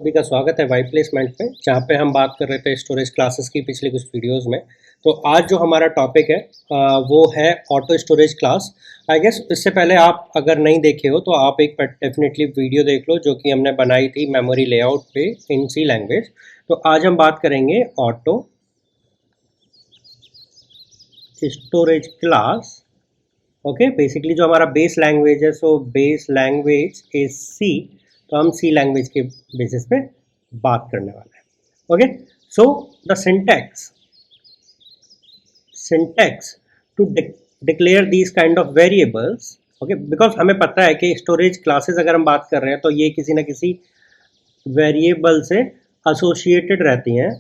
सभी का स्वागत है वाई प्लेसमेंट में, जहाँ पे हम बात कर रहे थे स्टोरेज क्लासेस की पिछले कुछ वीडियोस में। तो आज जो हमारा टॉपिक है वो है auto storage class. I guess इससे पहले आप अगर नहीं देखे हो तो आप एक डेफिनेटली वीडियो देख लो जो कि हमने बनाई थी मेमोरी लेआउट पे इन सी लैंग्वेज। तो आज हम बात करेंगे auto storage class. Okay, basically जो हमारा बेस लैंग्वेज है, so base language is C. तो हम सी लैंग्वेज के बेसिस पे बात करने वाले हैं। Okay, so the syntax to declare these kind of variables. Okay, because हमें पता है कि स्टोरेज क्लासेस अगर हम बात कर रहे हैं तो ये किसी ना किसी वेरिएबल से एसोसिएटेड रहती हैं।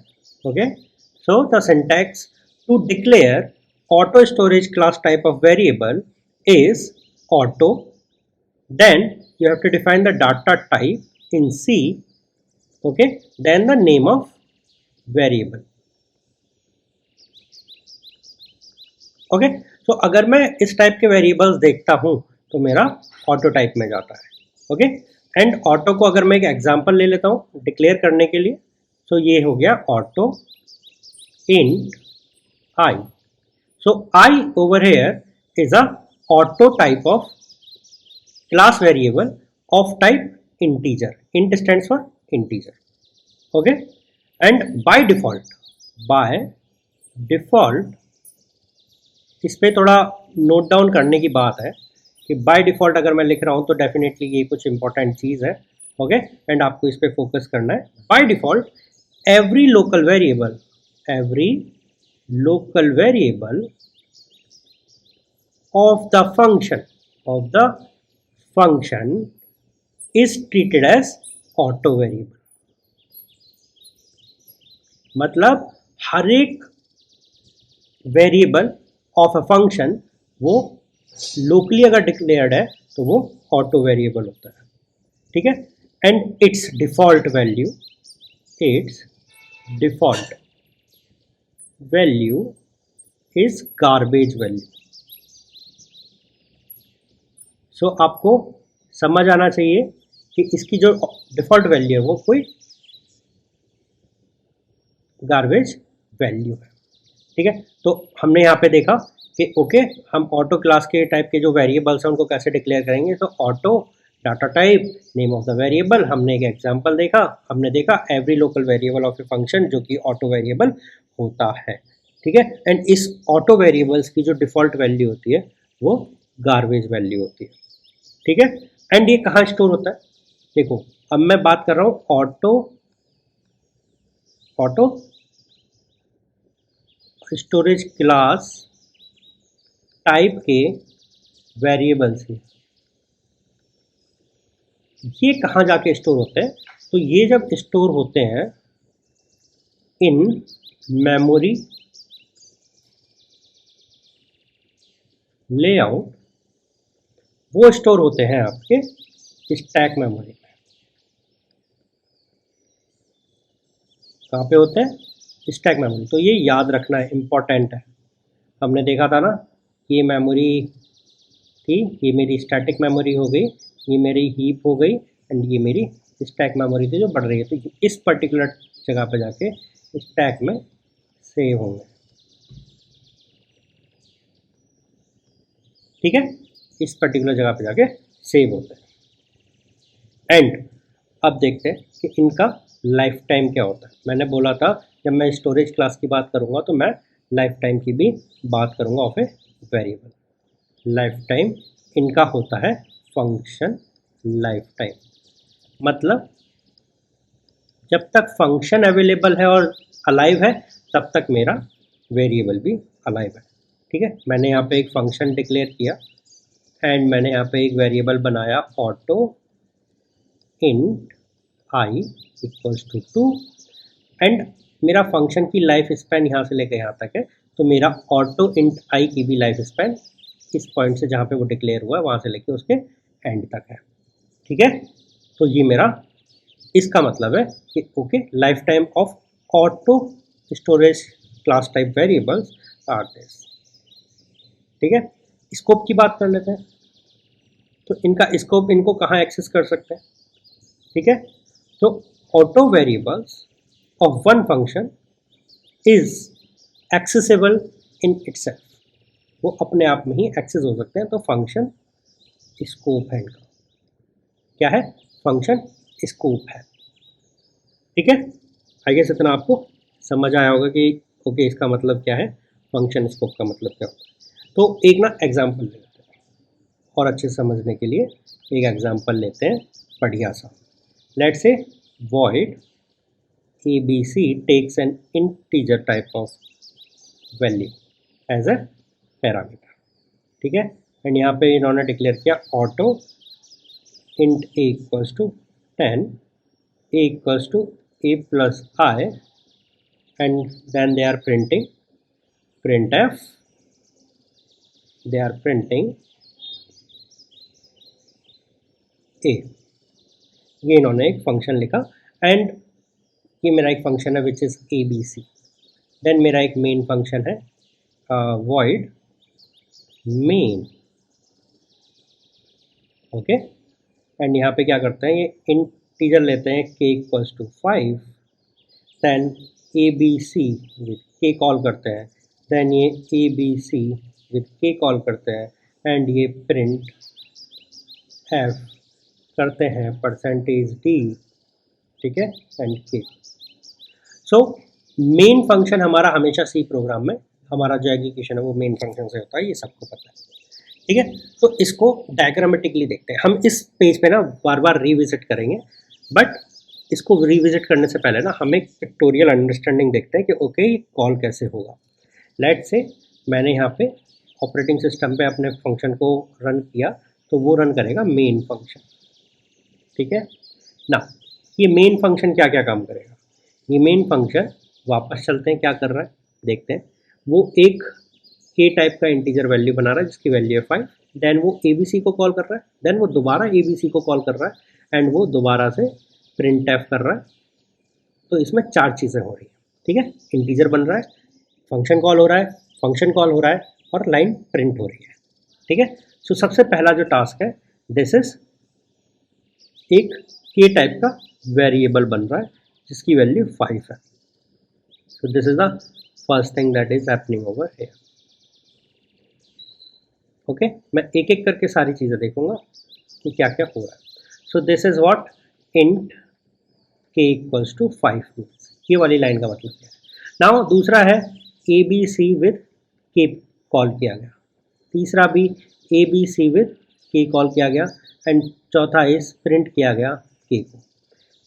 Okay, so the syntax to declare auto storage class type of variable is auto, then you have to define the data type in C, okay, then the name of variable. okay, so अगर मैं इस type के variables देखता हूँ तो मेरा auto type में जाता है। ओके, एंड ऑटो को अगर मैं एक एग्जांपल ले लेता हूँ डिक्लेयर करने के लिए, तो ये हो गया auto int I. So I over here is a auto type of class variable of type integer. Int stands for integer. Okay, and by default इस पे थोड़ा नोट डाउन करने की बात है कि बाय डिफ़ॉल्ट अगर मैं लिख रहा हूँ तो डेफिनेटली ये कुछ इंपॉर्टेंट चीज़ है। ओके, एंड आपको इस पे फोकस करना है। By default every local variable of the function is treated as auto variable। मतलब हर एक वेरिएबल ऑफ अ फंक्शन वो लोकली अगर डिक्लेयर्ड है तो वो ऑटो वेरिएबल होता है। ठीक है, and it's default value is garbage value. So आपको समझ आना चाहिए कि इसकी जो डिफ़ॉल्ट वैल्यू है वो कोई गार्बेज वैल्यू है। ठीक है, तो हमने यहाँ पे देखा कि ओके, हम ऑटो क्लास के टाइप के जो वेरिएबल्स हैं उनको कैसे डिक्लेयर करेंगे। तो auto data type name of the variable, हमने एक एग्जांपल देखा। हमने देखा every local variable of a function जो कि ऑटो वेरिएबल होता है। ठीक है, एंड इस ऑटो वेरिएबल्स की जो डिफ़ॉल्ट वैल्यू होती है वो गार्बेज वैल्यू होती है। ठीक है, एंड ये कहाँ स्टोर होता है? देखो, अब मैं बात कर रहा हूँ ऑटो स्टोरेज क्लास टाइप के वेरिएबल से। ये कहाँ जाके स्टोर होते हैं? तो ये जब स्टोर होते हैं इन मेमोरी लेआउट, वो स्टोर होते हैं आपके स्टैक मेमोरी में। कहाँ पे होते हैं? Stack memory. तो ये याद रखना है, इम्पॉर्टेंट है। हमने देखा था ना, ये मेमोरी थी, ये मेरी स्टैटिक मेमोरी हो गई, ये मेरी हीप हो गई, एंड ये मेरी स्टैक मेमोरी थी जो बढ़ रही है। तो इस पर्टिकुलर जगह पे जाके स्टैक में सेव होंगे। ठीक है, इस पर्टिकुलर जगह पे जाके सेव होते हैं। एंड अब देखते हैं कि इनका लाइफ टाइम क्या होता है। मैंने बोला था जब मैं स्टोरेज क्लास की बात करूंगा तो मैं लाइफ टाइम की भी बात करूंगा of a variable. Life time इनका होता है फंक्शन लाइफ टाइम। मतलब जब तक फंक्शन अवेलेबल है और अलाइव है तब तक मेरा वेरिएबल भी अलाइव है। ठीक है, मैंने यहाँ पे एक फंक्शन डिक्लेयर किया एंड मैंने यहाँ पे एक वेरिएबल बनाया auto int i equals to 2, and मेरा फंक्शन की लाइफ स्पैन यहाँ से लेकर यहाँ तक है। तो मेरा ऑटो इंट आई की भी लाइफ स्पैन इस पॉइंट से जहाँ पे वो डिक्लेयर हुआ है वहाँ से लेकर उसके एंड तक है। ठीक है, तो ये मेरा इसका मतलब है कि okay, life time of auto storage class type variables are this. ठीक है, स्कोप की बात कर लेते हैं। तो इनका स्कोप, इनको कहाँ एक्सेस कर सकते हैं? ठीक है, तो auto variables of one function is accessible in itself, वो अपने आप में ही एक्सेस हो सकते हैं। तो फंक्शन स्कोप है इनका, क्या है, फंक्शन स्कोप है। ठीक है, आई गेस इतना आपको समझ आया होगा कि ओके इसका मतलब क्या है, फंक्शन स्कोप का मतलब क्या होता है। तो एक ना एग्जांपल लेते हैं और अच्छे से समझने के लिए एक एग्जांपल लेते हैं बढ़िया सा। Let's say void abc takes an integer type of value as a parameter, ठीक है। एंड यहाँ पे इन्होंने डिक्लेयर किया auto int a equals to 10, a equals to a plus I, and then they are printing printf, they are printing a। ये इन्होंने एक function लिखा एंड ये मेरा एक फंक्शन है which is A B C. Then मेरा एक मेन फंक्शन है void main, ओके। एंड यहाँ पे क्या करते हैं, ये इंटीजर लेते हैं k equals to 5, then A B C with k call करते हैं, देन ये A B C with k call करते हैं, एंड ये प्रिंट f करते हैं %d, ठीक है, and k। So main function हमारा हमेशा सी प्रोग्राम में हमारा जो एग्जीक्यूशन है वो मेन फंक्शन से होता है, ये सबको पता है, ठीक है। तो इसको डायग्रामेटिकली देखते हैं। हम इस पेज पे ना बार बार रिविजिट करेंगे, बट इसको रिविजिट करने से पहले ना हम एक पिक्टोरियल अंडरस्टैंडिंग देखते हैं कि ओके ये कॉल कैसे होगा। लेट्स से मैंने यहाँ पे ऑपरेटिंग सिस्टम पे अपने फंक्शन को रन किया, तो वो रन करेगा मेन फंक्शन, ठीक है ना। ये मेन फंक्शन क्या क्या काम करेगा, ये मेन फंक्शन वापस चलते हैं क्या कर रहा है देखते हैं। वो एक के टाइप का इंटीजर वैल्यू बना रहा है जिसकी वैल्यू है 5, देन वो ए बी सी को कॉल कर रहा है, देन वो दोबारा ए बी सी को कॉल कर रहा है, एंड वो दोबारा से प्रिंट एफ कर रहा है। तो इसमें 4 चीज़ें हो रही है, ठीक है। इंटीजर बन रहा है, फंक्शन कॉल हो रहा है, फंक्शन कॉल हो रहा है, और लाइन प्रिंट हो रही है, ठीक है। सो सबसे पहला जो टास्क है, दिस इज एक के टाइप का वेरिएबल बन रहा है जिसकी वैल्यू 5 है। So this is the first thing that is happening over here, okay. मैं एक एक करके सारी चीज़ें देखूंगा कि क्या क्या हो रहा है। So this is what int के इक्वल्स टू 5 मीन्स, ये वाली लाइन का मतलब क्या है। नाउ दूसरा है ए बी सी विद के कॉल किया गया, तीसरा भी ए बी सी विद के कॉल किया गया, एंड चौथा इस प्रिंट किया गया के को,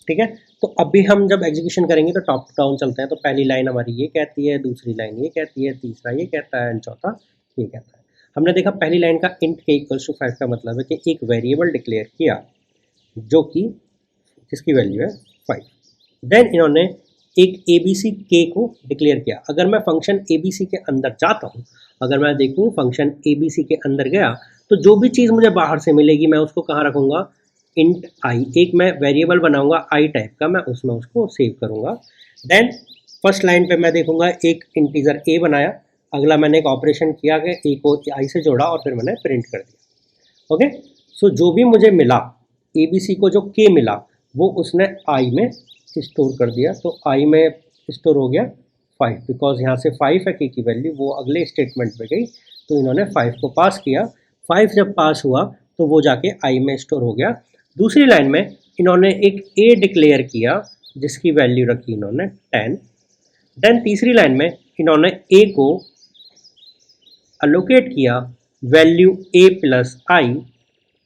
ठीक है। तो अभी हम जब एग्जीक्यूशन करेंगे तो टॉप डाउन चलते हैं। तो पहली लाइन हमारी ये कहती है, दूसरी लाइन ये कहती है, तीसरा ये कहता है, एंड चौथा ये कहता है। हमने देखा पहली लाइन का इंट के इक्वल्स टू 5 का मतलब है कि एक वेरिएबल डिक्लेयर किया जो कि जिसकी वैल्यू है 5। देन इन्होंने एक ए बी सी के को डिक्लेयर किया। अगर मैं फंक्शन ए बी सी के अंदर जाता हूँ, अगर मैं देखूँ फंक्शन ए बी सी के अंदर गया, तो जो भी चीज़ मुझे बाहर से मिलेगी मैं उसको कहाँ रखूँगा, इंट आई, एक मैं वेरिएबल बनाऊंगा आई टाइप का, मैं उसमें उसको सेव करूँगा। देन फर्स्ट लाइन पे मैं देखूँगा एक इंटीजर ए बनाया, अगला मैंने एक ऑपरेशन किया कि ए को आई से जोड़ा और फिर मैंने प्रिंट कर दिया, ओके। सो जो भी मुझे मिला ए बी सी को जो के मिला वो उसने आई में स्टोर कर दिया। तो आई में स्टोर हो गया 5, बिकॉज यहाँ से 5 है के की वैल्यू, वो अगले स्टेटमेंट पे गई, तो इन्होंने 5 को पास किया। 5 जब पास हुआ तो वो जाके आई में स्टोर हो गया। दूसरी लाइन में इन्होंने एक ए डिक्लेयर किया जिसकी वैल्यू रखी इन्होंने 10। देन तीसरी लाइन में इन्होंने ए को अलोकेट किया value A plus I,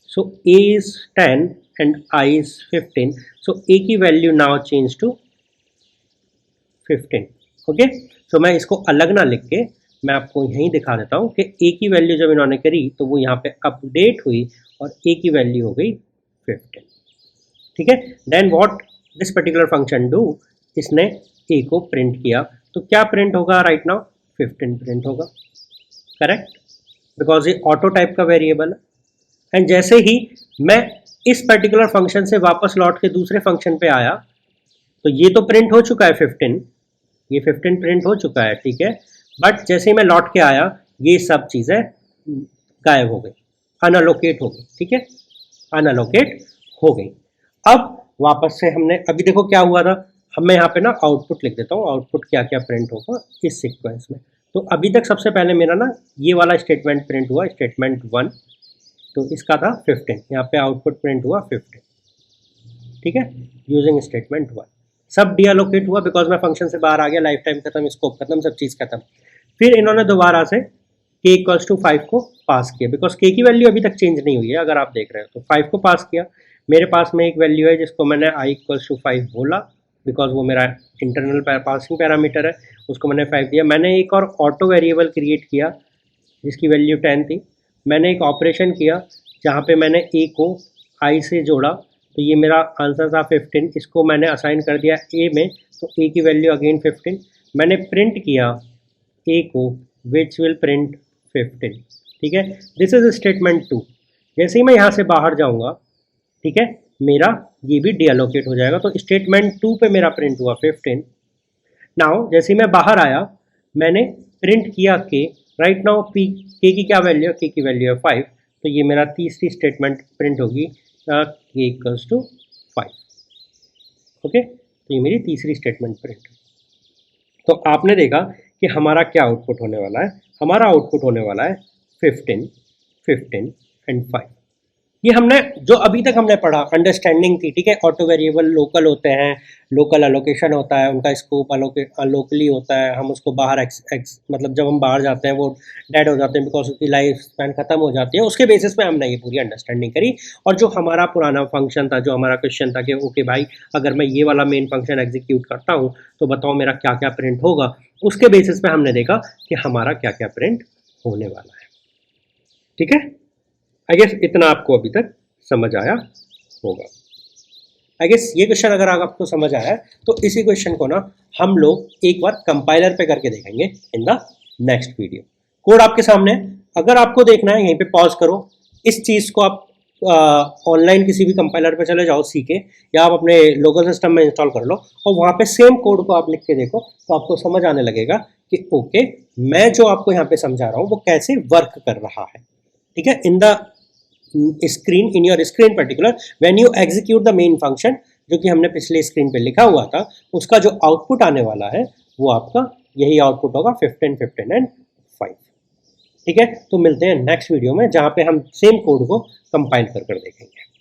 so A is 10 and I is 15, so A की value now change to 15, okay. So मैं इसको अलग ना लिख के मैं आपको यहीं दिखा देता हूँ कि ए की वैल्यू जब इन्होंने करी तो वो यहाँ पे अपडेट हुई और ए की वैल्यू हो गई 15, ठीक है। Then what this particular function do, इसने ए को प्रिंट किया, तो क्या प्रिंट होगा राइट नाउ, 15 प्रिंट होगा, करेक्ट, बिकॉज ये ऑटो टाइप का वेरिएबल है। एंड जैसे ही मैं इस पर्टिकुलर फंक्शन से वापस लौट के दूसरे फंक्शन पे आया तो ये तो प्रिंट हो चुका है 15, ये 15 प्रिंट हो चुका है, ठीक है। बट जैसे ही मैं लौट के आया ये सब चीज़ें गायब हो गई, अनअलोकेट हो गई, ठीक है, अनअलोकेट हो गई। अब वापस से हमने अभी देखो क्या हुआ था, मैं यहाँ पे ना आउटपुट लिख देता हूँ, आउटपुट क्या क्या प्रिंट होगा इस सीक्वेंस में। तो अभी तक सबसे पहले मेरा ना ये वाला स्टेटमेंट प्रिंट हुआ, स्टेटमेंट 1, तो इसका था 15, यहाँ पे आउटपुट प्रिंट हुआ 15, ठीक है, यूजिंग स्टेटमेंट 1। सब डीअलोकेट हुआ बिकॉज मैं फंक्शन से बाहर आ गया, लाइफ टाइम खत्म, स्कोप खत्म, सब चीज़ खत्म। फिर इन्होंने दोबारा से k इक्वल्स टू 5 को पास किया, बिकॉज k की वैल्यू अभी तक चेंज नहीं हुई है अगर आप देख रहे हो, तो 5 को पास किया। मेरे पास में एक वैल्यू है जिसको मैंने i इक्वल्स टू 5 बोला, बिकॉज वो मेरा इंटरनल पासिंग पैरामीटर है, उसको मैंने 5 दिया। मैंने एक और ऑटो वेरिएबल क्रिएट किया जिसकी वैल्यू 10 थी। मैंने एक ऑपरेशन किया जहाँ पे मैंने a को i से जोड़ा, तो ये मेरा आंसर था 15, इसको मैंने असाइन कर दिया a में, तो a की वैल्यू अगेन 15। मैंने प्रिंट किया a को विच विल प्रिंट 15, ठीक है। This is statement 2। जैसे ही मैं यहाँ से बाहर जाऊँगा, ठीक है, मेरा ये भी डीअलोकेट हो जाएगा, तो स्टेटमेंट 2 पे मेरा प्रिंट हुआ 15। नाउ जैसे ही मैं बाहर आया, मैंने प्रिंट किया के, राइट नाउ पी के की क्या वैल्यू है, के की वैल्यू है 5, तो ये मेरा तीसरी स्टेटमेंट प्रिंट होगी के इक्वल्स टू 5, ओके। तो ये मेरी तीसरी स्टेटमेंट प्रिंट। तो आपने देखा कि हमारा क्या आउटपुट होने वाला है, हमारा आउटपुट होने वाला है 15, 15 एंड 5। ये हमने जो अभी तक हमने पढ़ा अंडरस्टैंडिंग थी, ठीक है। ऑटो वेरिएबल लोकल होते हैं, लोकल अलोकेशन होता है, उनका स्कोप लोकली होता है, हम उसको बाहर मतलब जब हम बाहर जाते हैं वो डेड हो जाते हैं बिकॉज उसकी लाइफ स्पैन खत्म हो जाती है। उसके बेसिस पे हमने ये पूरी अंडरस्टैंडिंग करी। और जो हमारा पुराना फंक्शन था, जो हमारा क्वेश्चन था कि ओके भाई अगर मैं ये वाला मेन फंक्शन एग्जीक्यूट करता हूँ तो बताओ मेरा क्या क्या प्रिंट होगा, उसके बेसिस पे हमने देखा कि हमारा क्या क्या प्रिंट होने वाला है, ठीक है। आई गेस इतना आपको अभी तक समझ आया होगा। आई गेस ये क्वेश्चन अगर आपको समझ आया है तो इसी क्वेश्चन को ना हम लोग एक बार कंपाइलर पे करके देखेंगे in the next video. Code आपके सामने है, अगर आपको देखना है यहीं पे पॉज करो, इस चीज़ को आप ऑनलाइन किसी भी कंपाइलर पे चले जाओ सीखे, या आप अपने लोकल सिस्टम में इंस्टॉल कर लो और वहाँ पे सेम कोड को आप लिख के देखो, तो आपको समझ आने लगेगा कि ओके मैं जो आपको यहाँ पे समझा रहा हूँ वो कैसे वर्क कर रहा है, ठीक है। In the screen, in your screen particular, when you execute the main function, जो कि हमने पिछले स्क्रीन पे लिखा हुआ था, उसका जो आउटपुट आने वाला है वो आपका यही आउटपुट होगा 15, 15 एंड 5, ठीक है। तो मिलते हैं नेक्स्ट वीडियो में जहाँ पे हम सेम कोड को कंपाइल कर देखेंगे।